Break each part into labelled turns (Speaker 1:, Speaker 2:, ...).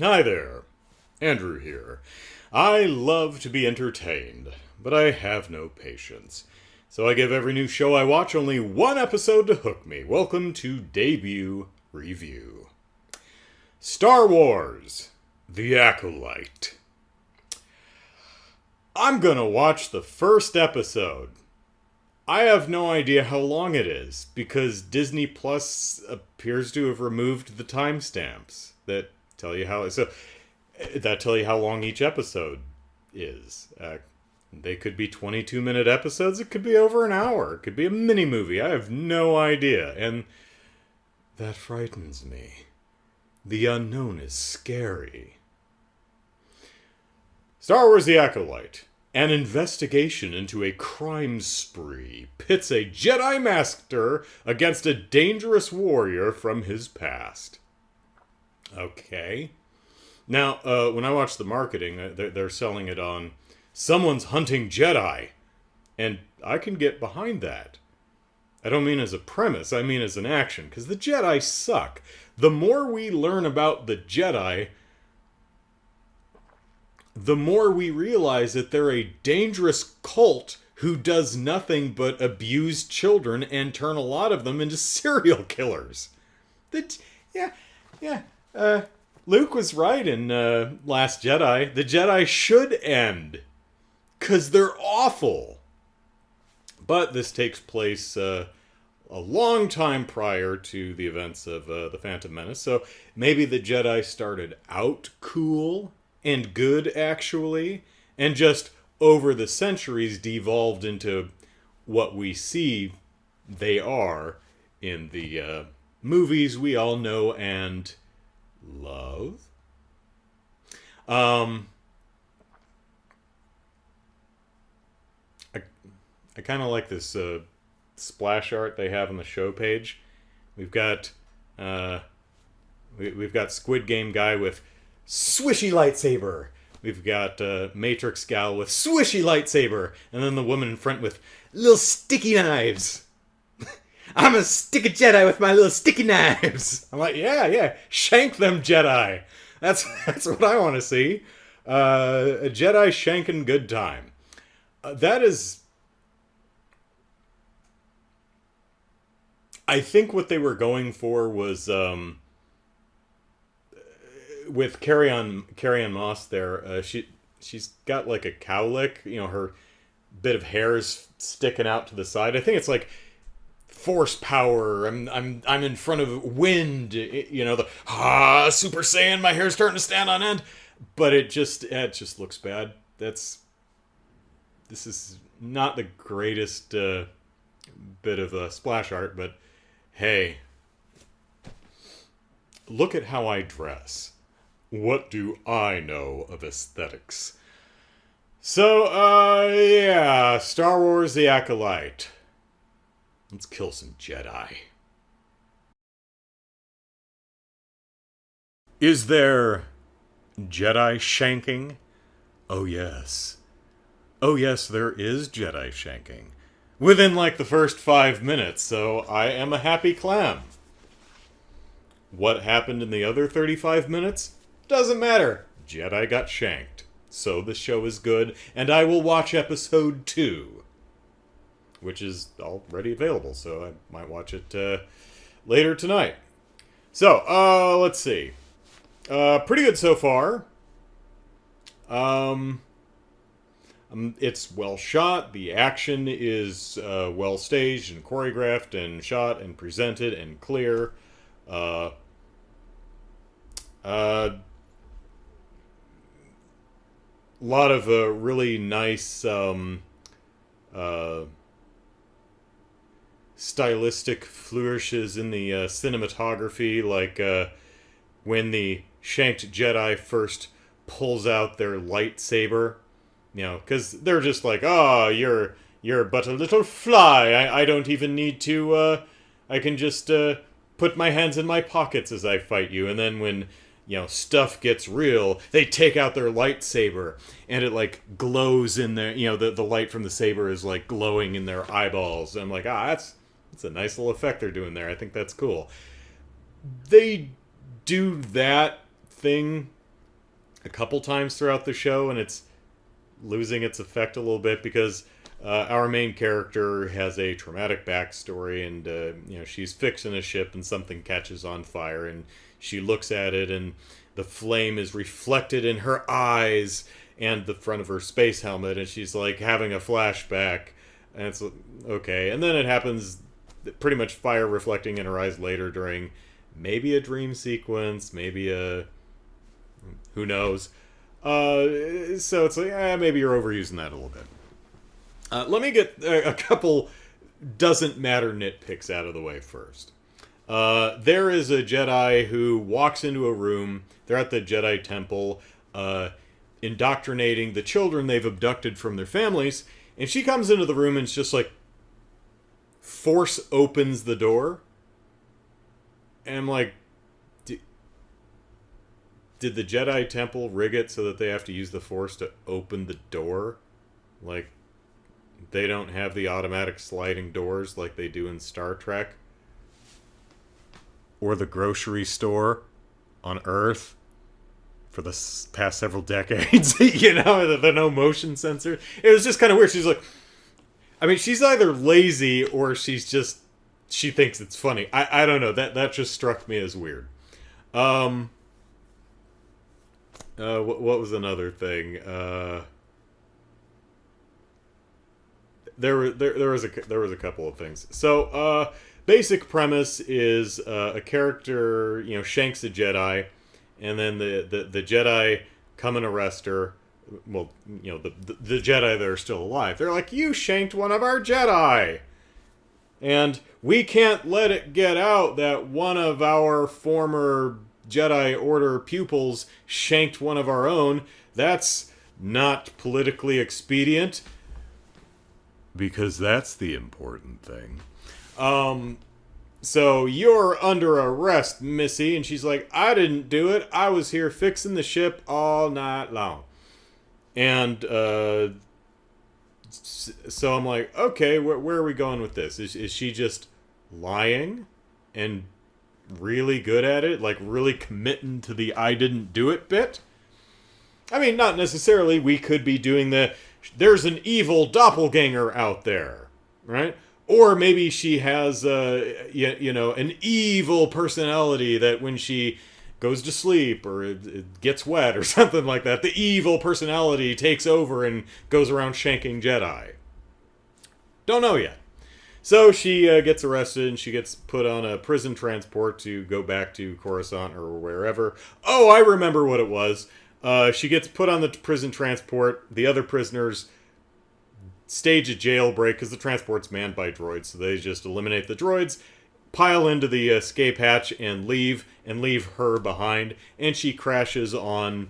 Speaker 1: Hi there, Andrew here. I love to be entertained, but I have no patience. So I give every new show I watch only one episode to hook me. Welcome to Debut Review. Star Wars, The Acolyte. I'm gonna watch the first episode. I have no idea how long it is, because Disney Plus appears to have removed the timestamps that tell you how long each episode is. They could be 22-minute episodes. It could be over an hour. It could be a mini movie. I have no idea, and that frightens me. The unknown is scary. Star Wars: The Acolyte. An investigation into a crime spree pits a Jedi Master against a dangerous warrior from his past. Okay. Now, when I watch the marketing, they're selling it on someone's hunting Jedi. And I can get behind that. I don't mean as a premise, I mean as an action, because the Jedi suck. The more we learn about the Jedi, the more we realize that they're a dangerous cult who does nothing but abuse children and turn a lot of them into serial killers. Luke was right in Last Jedi. The Jedi should end, because they're awful. But this takes place a long time prior to the events of The Phantom Menace, so maybe the Jedi started out cool and good, actually, and just over the centuries devolved into what we see they are in the movies we all know and love. I kind of like this splash art they have on the show page. We've got we've got Squid Game guy with swishy lightsaber. We've got Matrix gal with swishy lightsaber, and then the woman in front with little sticky knives. I'm a sticky Jedi with my little sticky knives. I'm like, yeah, shank them Jedi. That's what I want to see. A Jedi shanking good time. That is, I think what they were going for was with Carrie-Anne Moss there. She's got like a cowlick. You know, her bit of hair is sticking out to the side. I think it's like force power. I'm in front of wind. You know, the Super Saiyan. My hair's starting to stand on end. But it just looks bad. This is not the greatest bit of splash art, but hey, look at how I dress. What do I know of aesthetics? So, yeah, Star Wars: The Acolyte. Let's kill some Jedi. Is there Jedi-shanking? Oh yes. Oh yes, there is Jedi-shanking. Within like the first 5 minutes, so I am a happy clam. What happened in the other 35 minutes? Doesn't matter. Jedi got shanked. So the show is good, and I will watch episode 2. Which is already available, so I might watch it later tonight. So, let's see. Pretty good so far. It's well shot. The action is well staged and choreographed and shot and presented and clear. Lot of really nice stylistic flourishes in the cinematography, like when the shanked Jedi first pulls out their lightsaber, you know, because they're just like, oh, you're but a little fly. I don't even need to. I can just put my hands in my pockets as I fight you. And then when, you know, stuff gets real, they take out their lightsaber, and it, like, glows in their, you know, the light from the saber is, like, glowing in their eyeballs. And I'm like, that's a nice little effect they're doing there. I think that's cool. They do that thing a couple times throughout the show, and it's losing its effect a little bit because our main character has a traumatic backstory, and she's fixing a ship and something catches on fire, and she looks at it, and the flame is reflected in her eyes and the front of her space helmet, and she's like having a flashback, and it's okay. And then it happens, pretty much fire reflecting in her eyes later during maybe a dream sequence, maybe a who knows. So it's like, maybe you're overusing that a little bit. Let me get a couple doesn't matter nitpicks out of the way first. There is a Jedi who walks into a room. They're at the Jedi Temple, indoctrinating the children they've abducted from their families. And she comes into the room and it's just like, force opens the door. And I'm like, did the Jedi Temple rig it so that they have to use the Force to open the door? Like, they don't have the automatic sliding doors like they do in Star Trek? Or the grocery store on Earth for the past several decades? The no motion sensor. It was just kind of weird. She's like, I mean, she's either lazy or she thinks it's funny. I don't know. That just struck me as weird. What was another thing? There was a couple of things. So, basic premise is a character, shanks a Jedi, and then the Jedi come and arrest her. Well, the Jedi that are still alive. They're like, you shanked one of our Jedi! And we can't let it get out that one of our former Jedi Order pupils shanked one of our own. That's not politically expedient. Because that's the important thing. So you're under arrest, Missy. And she's like, I didn't do it. I was here fixing the ship all night long. And so I'm like, okay, where are we going with this? Is she just lying and really good at it? Like, really committing to the I didn't do it bit? I mean, not necessarily. We could be doing there's an evil doppelganger out there, right? Or maybe she has, an evil personality that when she goes to sleep or it gets wet or something like that, the evil personality takes over and goes around shanking Jedi. Don't know yet. So she gets arrested and she gets put on a prison transport to go back to Coruscant or wherever. Oh, I remember what it was. She gets put on the prison transport. The other prisoners stage a jailbreak because the transport's manned by droids. So they just eliminate the droids, pile into the escape hatch, and leave her behind. And she crashes on,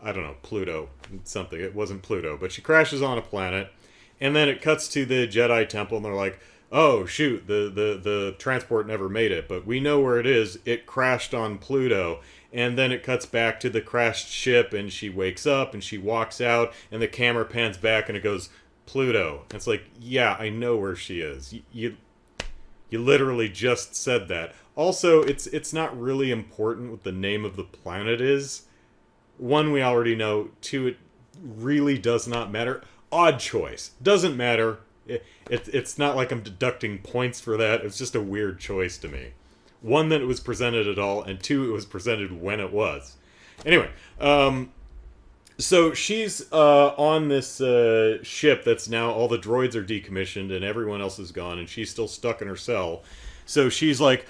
Speaker 1: I don't know, Pluto. Something. It wasn't Pluto, but she crashes on a planet. And then it cuts to the Jedi Temple, and they're like, oh, shoot, the transport never made it. But we know where it is. It crashed on Pluto. And then it cuts back to the crashed ship, and she wakes up, and she walks out, and the camera pans back, and it goes, Pluto. And it's like, yeah, I know where she is. You literally just said that. Also, it's not really important what the name of the planet is. One, we already know. Two, it really does not matter. Odd choice. Doesn't matter. It's not like I'm deducting points for that. It's just a weird choice to me. One, that it was presented at all, and two, it was presented when it was. Anyway, so she's on this ship that's now, all the droids are decommissioned and everyone else is gone, and she's still stuck in her cell. So she's like,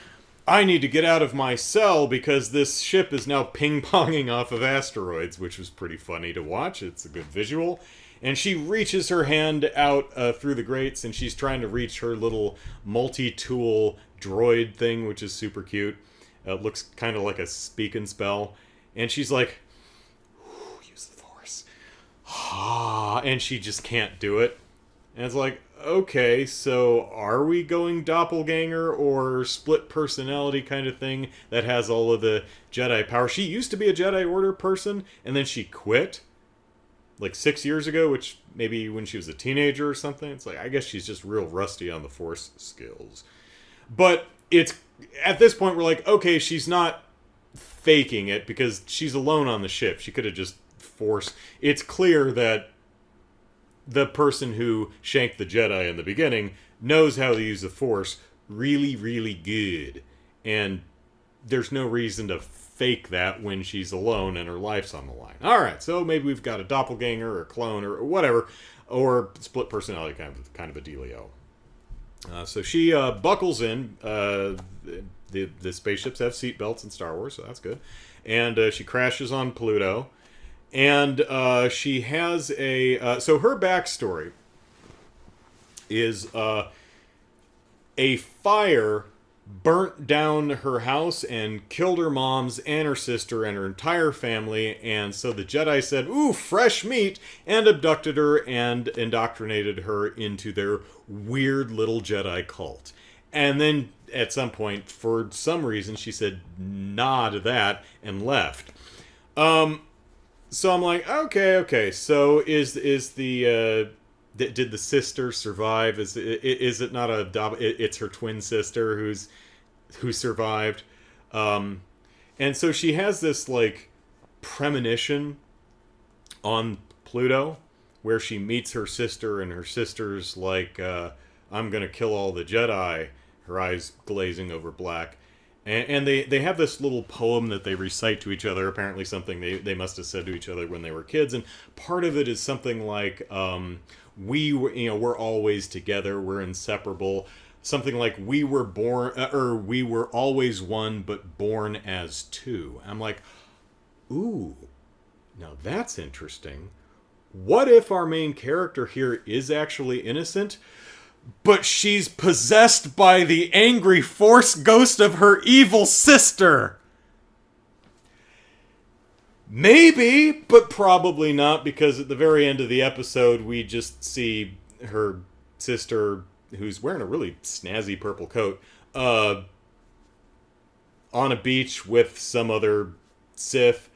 Speaker 1: I need to get out of my cell because this ship is now ping-ponging off of asteroids, which was pretty funny to watch. It's a good visual. And she reaches her hand out through the grates, and she's trying to reach her little multi-tool droid thing, which is super cute. It looks kind of like a speak and spell. And she's like, use the Force. And she just can't do it. And it's like, okay, so are we going doppelganger or split personality kind of thing that has all of the Jedi power? She used to be a Jedi Order person, and then she quit. Like 6 years ago, which maybe when she was a teenager or something. It's like, I guess she's just real rusty on the Force skills. But it's, at this point, we're like, okay, she's not faking it because she's alone on the ship. She could have just forced. It's clear that the person who shanked the Jedi in the beginning knows how to use the Force really, really good. And there's no reason to fake that when she's alone and her life's on the line. Alright, so maybe we've got a doppelganger or a clone or whatever, or split personality kind of a dealio. So she buckles in. The spaceships have seatbelts in Star Wars, so that's good. And she crashes on Pluto. And she has a... so her backstory is a fire burnt down her house and killed her moms and her sister and her entire family. And so the Jedi said, ooh, fresh meat, and abducted her and indoctrinated her into their weird little Jedi cult. And then at some point, for some reason, she said nah to that and left. So I'm like, okay. So is the did the sister survive? Is it not it's her twin sister who survived? And so she has this like premonition on Pluto where she meets her sister, and her sister's like, I'm gonna kill all the Jedi. Her eyes glazing over black. And they have this little poem that they recite to each other, apparently something they must have said to each other when they were kids. And part of it is something like, we're always together, we're inseparable. Something like, we were always one, but born as two. I'm like, ooh, now that's interesting. What if our main character here is actually innocent, but she's possessed by the angry Force ghost of her evil sister? Maybe, but probably not, because at the very end of the episode, we just see her sister, who's wearing a really snazzy purple coat, on a beach with some other Sith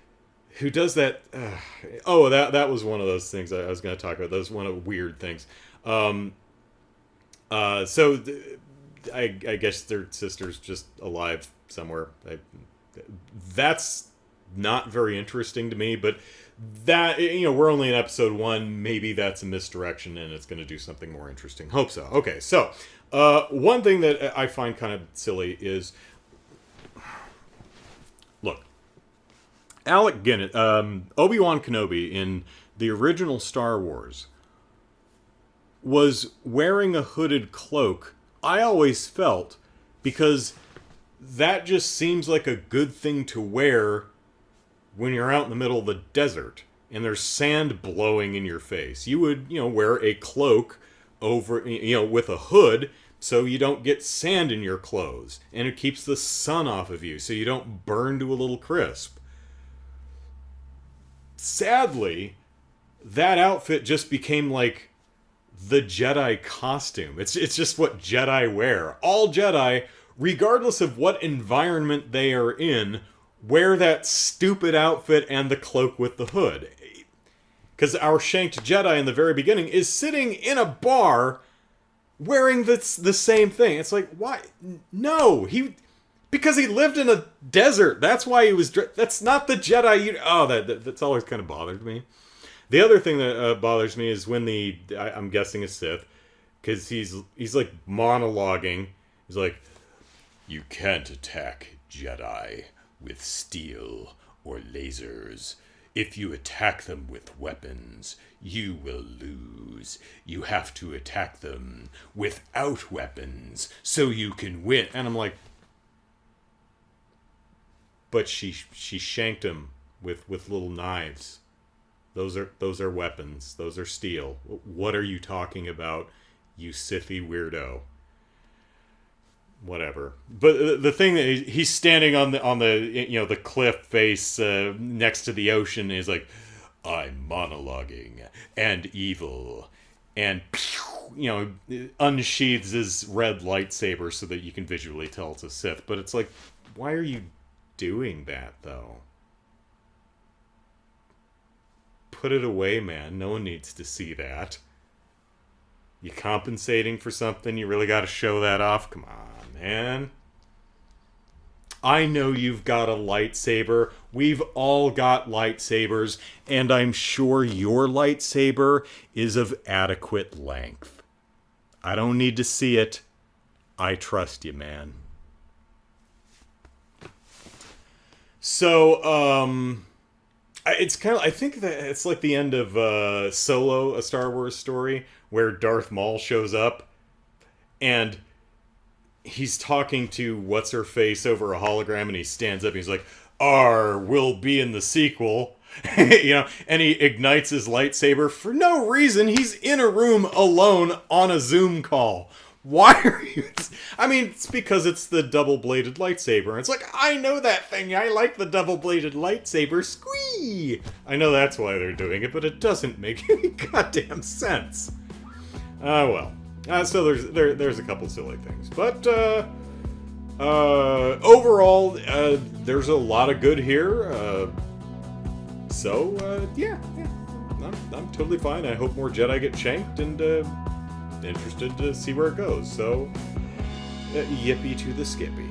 Speaker 1: who does that. That was one of those things I was going to talk about. That was one of the weird things. I guess their sister's just alive somewhere. That's not very interesting to me, but that, we're only in episode 1. Maybe that's a misdirection and it's going to do something more interesting. Hope so. Okay, so one thing that I find kind of silly is, look, Alec Guinness, Obi-Wan Kenobi in the original Star Wars was wearing a hooded cloak, I always felt, because that just seems like a good thing to wear when you're out in the middle of the desert and there's sand blowing in your face. You would, wear a cloak over, with a hood so you don't get sand in your clothes, and it keeps the sun off of you so you don't burn to a little crisp. Sadly, that outfit just became like the Jedi costume. It's just what Jedi wear. All Jedi, regardless of what environment they are in, wear that stupid outfit and the cloak with the hood. Because our shanked Jedi in the very beginning is sitting in a bar wearing the same thing. It's like, why? No, because he lived in a desert. That's why he was... That's not the Jedi... that's always kind of bothered me. The other thing that bothers me is when I'm guessing a Sith, because he's like monologuing. He's like, you can't attack Jedi with steel or lasers. If you attack them with weapons, you will lose. You have to attack them without weapons so you can win. And I'm like, but she shanked him with little knives. Those are weapons. Those are steel. What are you talking about, you Sithy weirdo? Whatever. But the thing that he's standing on the cliff face next to the ocean is like, I'm monologuing and evil, and unsheathes his red lightsaber so that you can visually tell it's a Sith. But it's like, why are you doing that though? Put it away, man. No one needs to see that. You compensating for something? You really got to show that off? Come on, man. I know you've got a lightsaber. We've all got lightsabers, and I'm sure your lightsaber is of adequate length. I don't need to see it. I trust you, man. So, it's kind of, I think that it's like the end of Solo, a Star Wars story, where Darth Maul shows up, and he's talking to what's-her-face over a hologram, and he stands up and he's like, R will be in the sequel. And he ignites his lightsaber for no reason. He's in a room alone on a Zoom call. Why are you... I mean, it's because it's the double-bladed lightsaber. It's like, I know that thing. I like the double-bladed lightsaber. Squee! I know that's why they're doing it, but it doesn't make any goddamn sense. Well. So there's a couple silly things. But, overall, there's a lot of good here. Yeah. I'm totally fine. I hope more Jedi get shanked, and interested to see where it goes. So, yippee to the Skippy.